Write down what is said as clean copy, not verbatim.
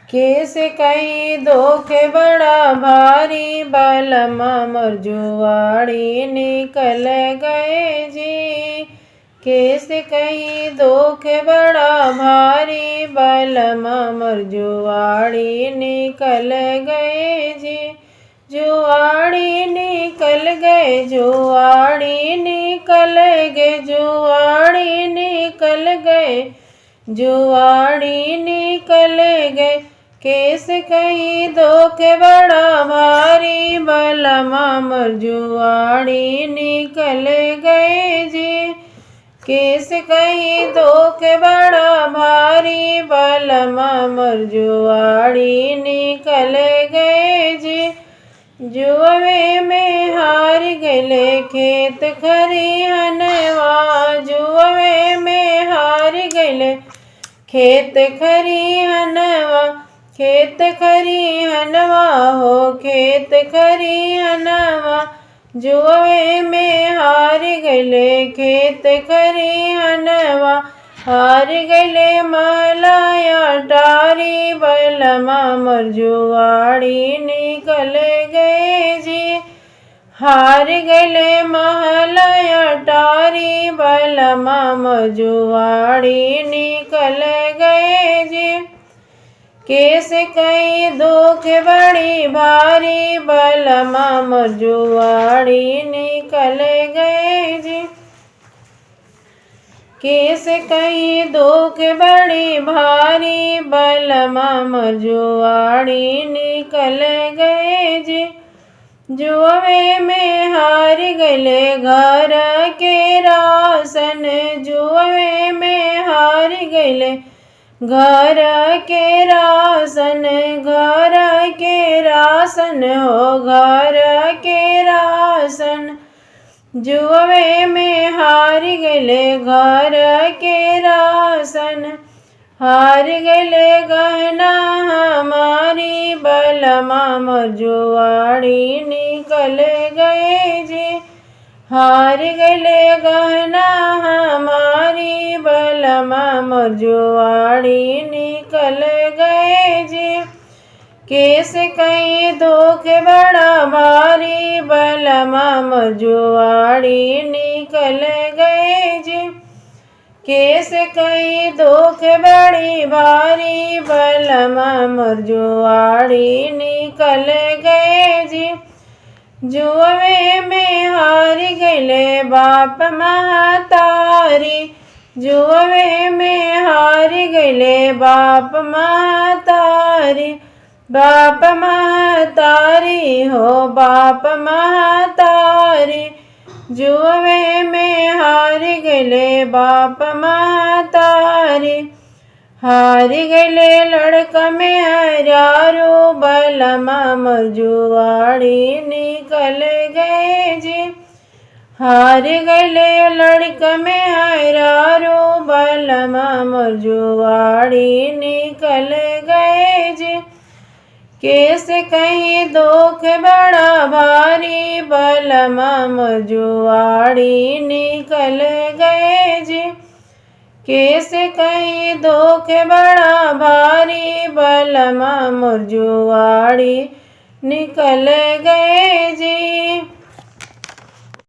कैसे कही दुख बड़ा भारी बलमा मोर जुआड़ी निकल गए जी। कैसे कही दुख बड़ा भारी बलमा मोर जुआड़ी निकल गए जी। जुआड़ी निकल गए, जुआड़ी निकल गए, जुआड़ी निकल गए, जुआड़ी निकल गए। कैसे कही दुख बड़ा भारी बलमा मोर जुआड़ी निकल गए जी। कैसे कही दुख बड़ा भारी बलमा मोर जुआड़ी निकल गए जी। जुआवे में हार गले खेत खरिहनवा, जुआवे में हार गले खेत खरिहनवा, खेत खरिहनवा हो खेत खरिहनवा। जुआवे में हार गले खेत खरिहनवा, हार गले महलाया टारी बलमा मोर जुआड़ी निकल गए जी। हार गले महलाया टारी बलमा मोर जुआड़ी निकल गए जी। कैसे कही दुख बड़ी भारी बलमा मोर जुआड़ी निकल गए जी। कैसे कही दुख बड़ी भारी बलमा मोर जुआड़ी निकल गए जी। जुआवे में हार गले घर के रासन, जुआवे में हार गले घर के रासन, घर के रासन हो घर के रासन। जुआवे में हार गले घर के रासन, हार गले गहना हमारी बलमा मोर जुआड़ी निकल गए जी। हार गले गहना हमारी बलमा मोर जुआड़ी निकल गए जी। कैसे कही दुख बड़ा भारी बलमा मोर जुआड़ी निकल गए जी। कैसे कही दुख बड़ी भारी बलमा मोर जुआड़ी निकल गए जी। जुआवे में हार गले बाप महतारी, जुआवे में हार गले बाप महतारी, बाप महतारी हो बाप महतारी। जुआवे में हार गले बाप महतारी, हार गले लड़का में हरारो बलमा मोर जुआड़ी निकल गए जी। हार गले लड़का में हरारो बलमा मोर जुआड़ी निकल गए जी। कैसे कही दुख बड़ा भारी बलमा मोर जुआड़ी निकल गए जी। कैसे कही दुख बड़ा भारी बलमा मोर जुआड़ी निकल गए जी।